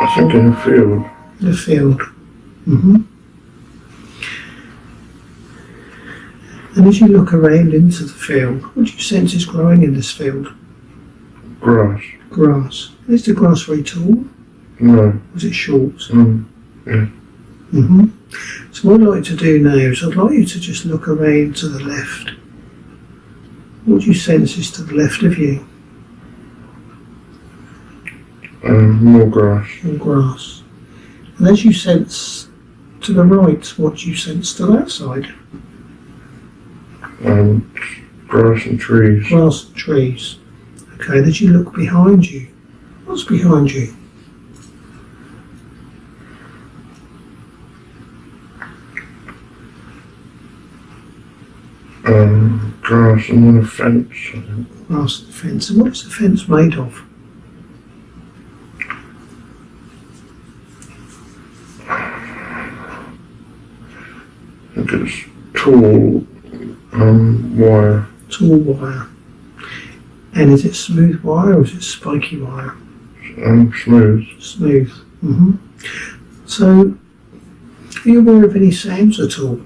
I think in a field. In a field. And as you look around into the field, what do you sense is growing in this field? Grass. Grass. Is the grass very tall? No. Was it short? Yeah. So what I'd like to do now is I'd like you to just look around to the left. What do you sense is to the left of you? More grass. More grass. And as you sense to the right, what do you sense to that side? Grass and trees. Grass and trees. Okay, as you look behind you, what's behind you? Grass and then a fence, I think. Grass and the fence. And what is the fence made of? I think it's tall wire. Tall wire. And is it smooth wire or is it spiky wire? Smooth. Smooth. So, are you aware of any sounds at all?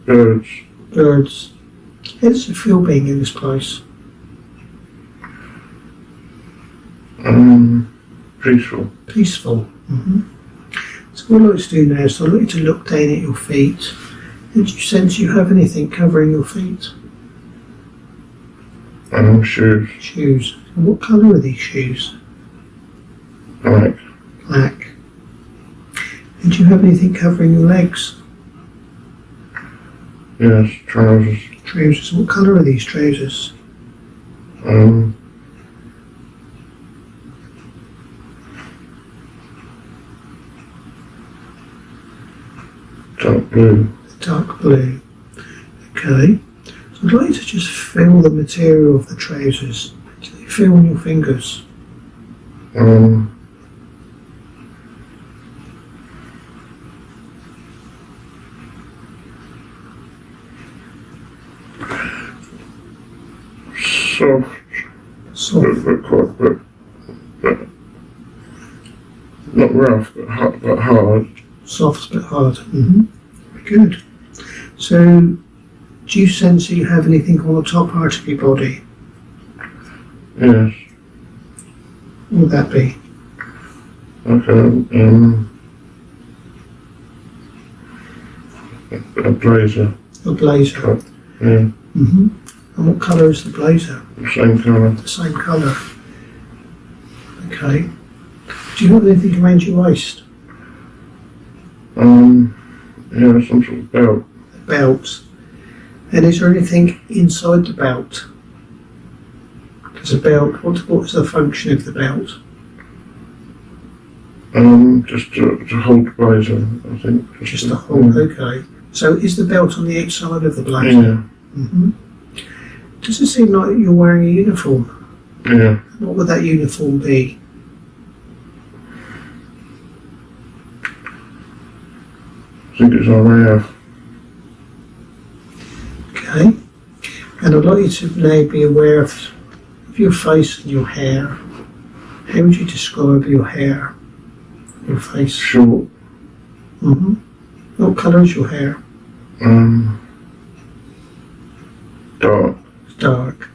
Birds. Birds. How does it feel being in this place? Peaceful. Peaceful. So what I'd like to do now is I'd like you to look down at your feet. And do you sense you have anything covering your feet? Shoes. Shoes. And what colour are these shoes? Black. Black. And do you have anything covering your legs? Yes, trousers. Trousers. What colour are these trousers? Dark blue. Dark blue. Okay. So I'd like you to just feel the material of the trousers. Do you feel on your fingers? Soft. Soft. But not rough, but hard. Soft but hard. Good. So, do you sense that you have anything on the top part of your body? Yes. What would that be? Okay. A blazer. A blazer. Yeah. And what colour is the blazer? The same colour. The same colour. Okay. Do you have anything around your waist? Yeah, some sort of belt. A belt. And is there anything inside the belt? There's a belt. What is the function of the belt? Just to hold the blazer, I think. Just to hold. Okay. So is the belt on the outside of the blazer? Yeah. Does it seem like you're wearing a uniform? Yeah. What would that uniform be? I think it's RAF. Okay. And I'd like you to now be aware of your face and your hair. How would you describe your hair? Your face? Short. What colour is your hair? Dark. Dark.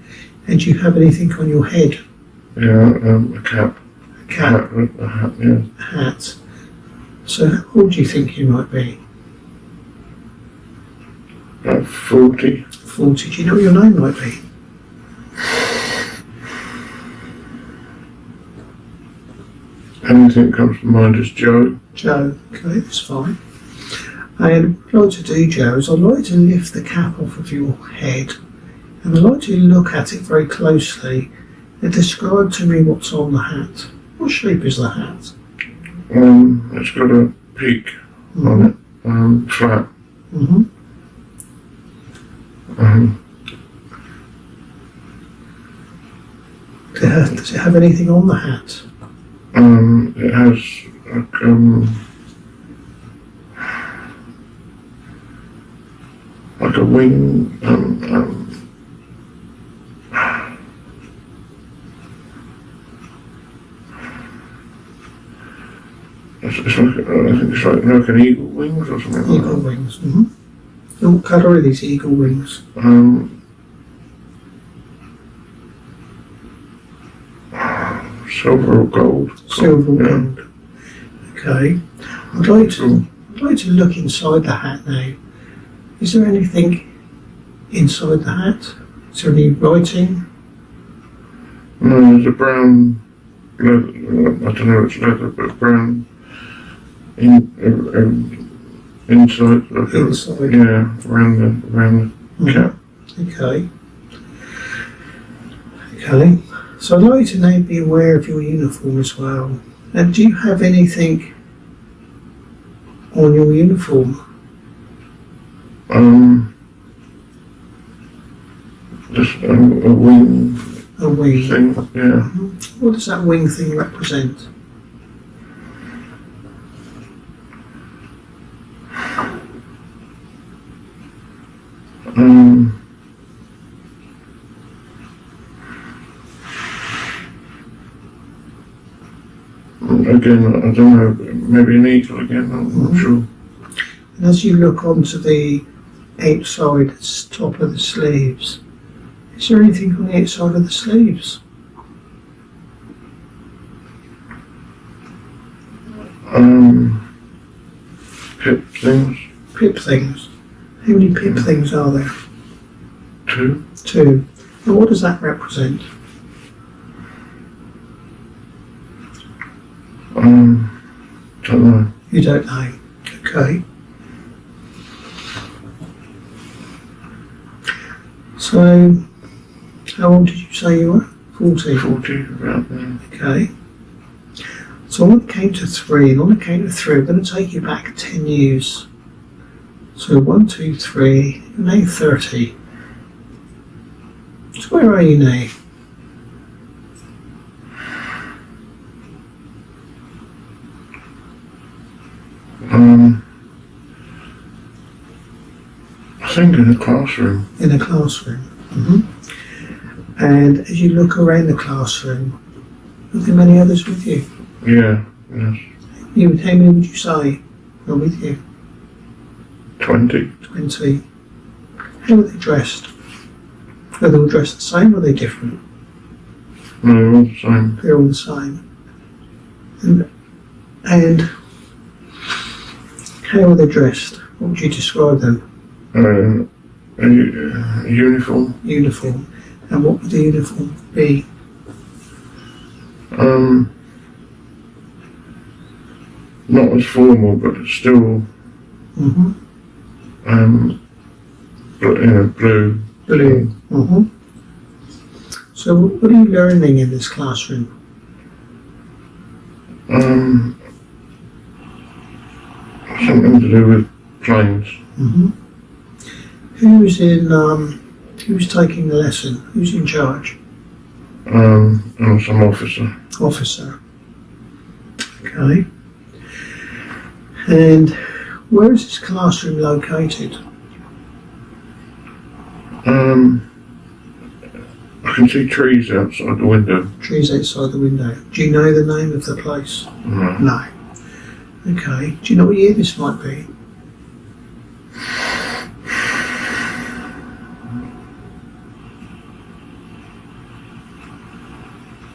And do you have anything on your head? Yeah, a cap. A cap? A hat, yeah. A hat. So how old do you think you might be? About 40. 40. Do you know what your name might be? Anything that comes to mind is Joe. Joe. Okay, that's fine. And what I'd like to do, Joe, is I'd like to lift the cap off of your head and I'd like to look at it very closely and describe to me what's on the hat. What shape is the hat? It's got a peak on it, flat. Does it have anything on the hat? It has like a wing, it's like, I think it's like an eagle wings or something like Eagle that. wings. What colour are these eagle wings? Silver or gold. Silver or Yeah. gold. Okay. I'd like to look inside the hat now. Is there anything inside the hat? Is there any writing? No, there's a brown leather, I don't know if it's leather, but brown inside. Like Inside. Yeah, around the cap. Okay. Okay. So I'd like to now be aware of your uniform as well. And do you have anything on your uniform? Just a wing A wing. thing, yeah. What does that wing thing represent? Again, I don't know, maybe an eagle again, I'm not sure. And as you look onto the outside top of the sleeves, is there anything on the outside of the sleeves? Pip things, Pip things. How many pip things are there? 2. 2. And what does that represent? Don't know. You don't know. Okay. So, how old did you say you were? 40. 40, about there. Okay. So on the count of 3, and on the count of 3, I'm going to take you back 10 years. So 1, 2, 3, you're now 30. So where are you now? I think in a classroom. In a classroom. And as you look around the classroom, are there many others with you? Yeah, yes. How many would you say are with you? 20. 20. How are they dressed? Are they all dressed the same or are they different? No, all the same. They're all the same. And how are they dressed? What would you describe them? A uniform. Uniform. And what would the uniform be? Not as formal, but it's still blue. Blue. So what are you learning in this classroom? Something to do with planes. Who's taking the lesson? Who's in charge? And some officer. Officer. Okay. And where is this classroom located? I can see trees outside the window. Trees outside the window. Do you know the name of the place? No. No. Okay. Do you know what year this might be?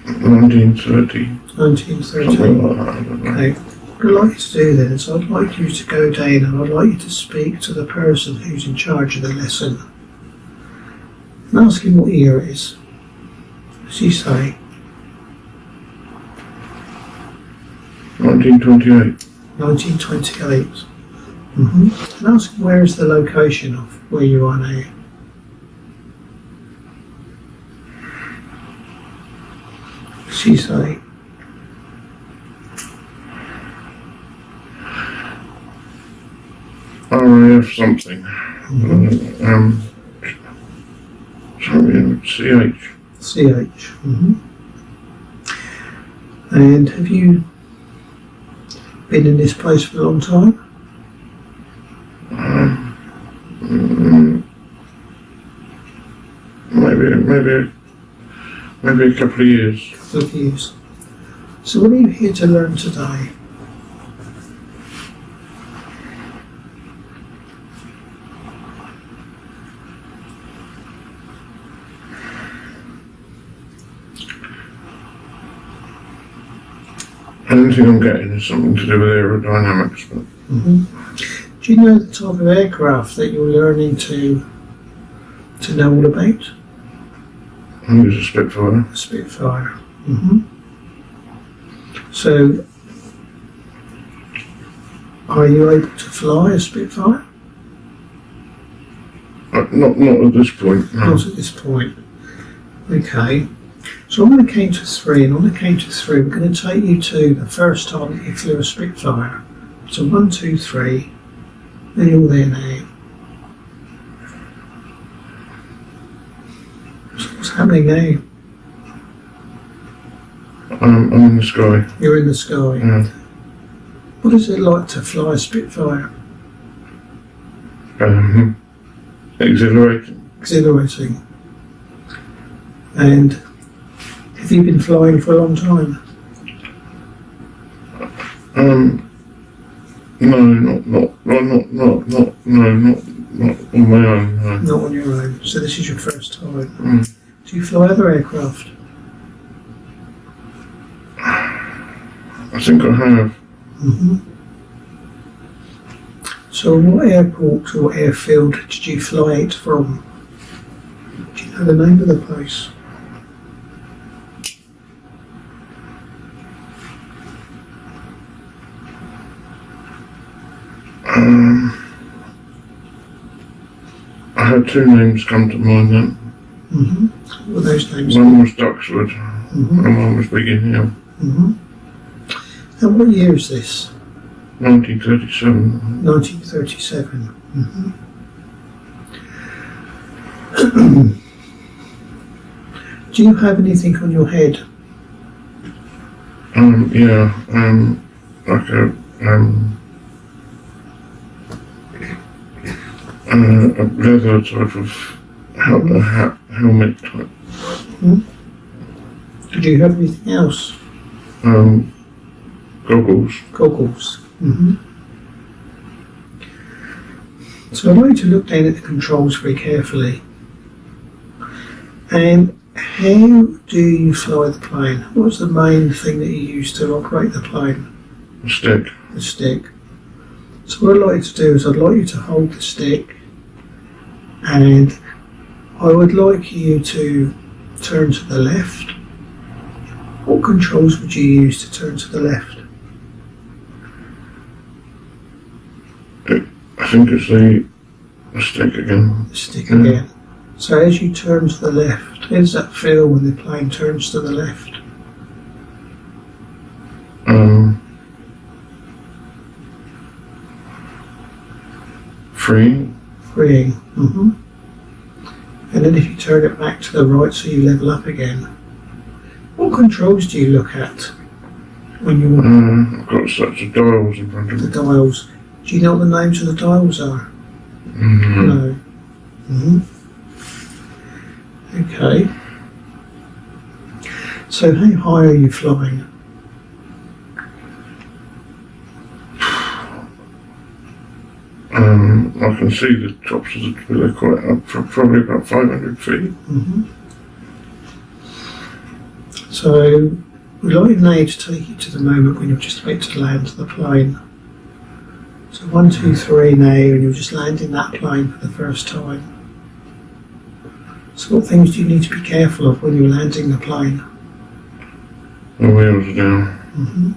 $1930. 1930. Something like that. I don't know. Okay. What I'd like you to do then is I'd like you to go down and I'd like you to speak to the person who's in charge of the lesson and ask him what year it is. As you say, 1928. 1928. And ask him where is the location of where you are now. As you say, RAF something. Something CH. CH. And have you been in this place for a long time? maybe a couple of years. Couple of years. So what are you here to learn today? Anything I'm getting is something to do with aerodynamics. But Do you know the type of aircraft that you're learning to know all about? I use a Spitfire. A Spitfire. So, are you able to fly a Spitfire? Not at this point. No. Not at this point. Okay. So I'm going to count to 3, and on the count of 3, we're going to take you to the first time that you flew a Spitfire. So 1, 2, 3, and you're there now. So what's happening now? I'm in the sky. You're in the sky. Yeah. What is it like to fly a Spitfire? Exhilarating. Exhilarating. And have you been flying for a long time? No, not on my own. No. Not on your own. So this is your first time. Do you fly other aircraft? I think I have. So what airport or airfield did you fly out from? Do you know the name of the place? I had 2 names come to mind then. What were those names? One was Duxford and one was Biggin Hill. And what year is this? 1937. 1937. Do you have anything on your head? Like a leather type of helmet type. Did you have anything else? Goggles. Goggles. So I want you to look down at the controls very carefully. And how do you fly the plane? What's the main thing that you use to operate the plane? A stick. The stick. So what I'd like you to do is I'd like you to hold the stick, and I would like you to turn to the left. What controls would you use to turn to the left? I think it's the stick again. The stick again. So as you turn to the left, how does that feel when the plane turns to the left? Freeing. Freeing. And then if you turn it back to the right so you level up again, what controls do you look at when you I've got such a dials in front of me. the dials? Do you know what the names of the dials are? No. Okay. So how high are you flying? I can see the tops of the they're quite up, probably about 500 feet. So we'd like now to take you to the moment when you're just about to land the plane. So 1, 2, 3 now, and you're just landing that plane for the first time. So what things do you need to be careful of when you're landing the plane? The wheels are down.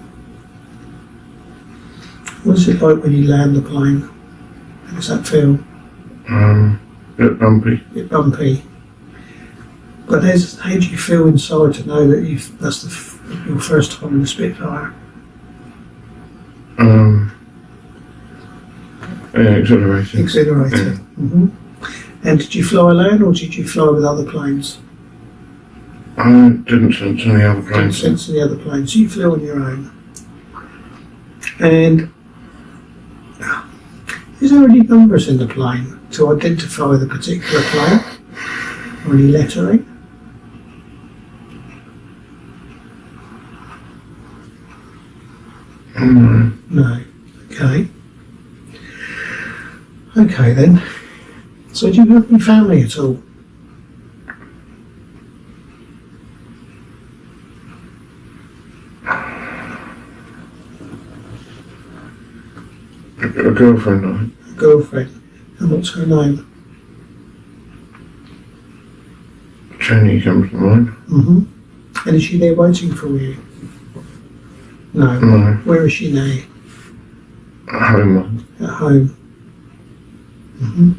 What is it like when you land the plane? How does that feel? Bit bumpy. Bit bumpy. But how do you feel inside to know that that's your first time in the Spitfire? Yeah, exhilarating. Exhilarating. And did you fly alone or did you fly with other planes? I didn't sense any other planes. Didn't sense any other planes, so you flew on your own. And is there any numbers in the plane to identify the particular plane? Or any lettering? No. No. Okay. Okay then. So do you have any family at all? A girlfriend, I think. A girlfriend. And what's her name? Jenny comes to mind. Mm-hmm. And is she there waiting for you? No. No. Where is she now? Home. At home. Mm-hmm.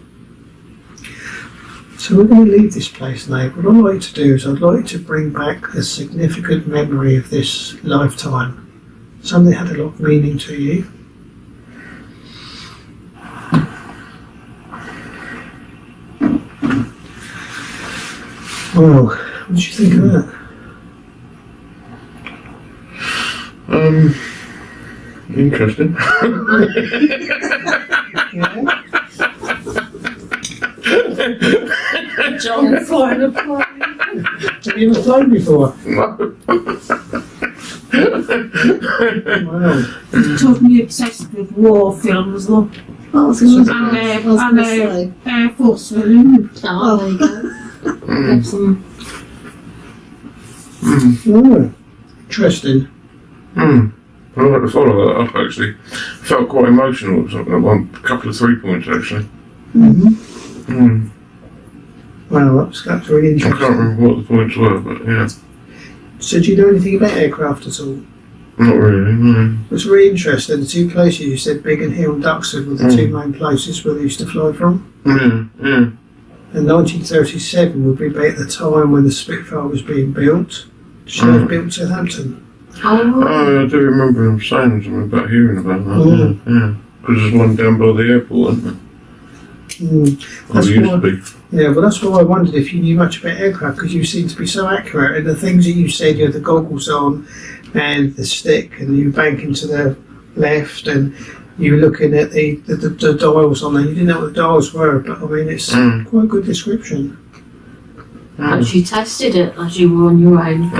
So we're going to leave this place now. What I'd like to do is I'd like to bring back a significant memory of this lifetime. Something that had a lot of meaning to you. Well, what did you think of that? Interesting. Yeah. John flying a plane. Have you ever flown before? No. Wow. It's totally obsessed with war films, look. I was going to And Air Force film. Oh, there you go. Have some. Oh, interesting. I like to follow that up actually. Felt quite emotional at one couple of 3 points actually. Mm-hmm. Well, that's really I interesting. can't remember what the points were, but yeah. So do you know anything about aircraft at all? Not really, no. It's really interesting. The two places you said, Biggin Hill and Duxford, were the two main places where they used to fly from. Yeah. And 1937 would be about the time when the Spitfire was being built. She was built in Southampton. Oh, I do remember them saying something about hearing about that. Yeah. Because there's one down by the airport, isn't there? Or That's there used why, to be. yeah, well, that's why I wondered if you knew much about aircraft, because you seem to be so accurate. And the things that you said, you had the goggles on and the stick, and you were banking to the left, and you were looking at the dials on there. You didn't know what the dials were, but I mean, it's quite a good description. And she tested it as you were on your own.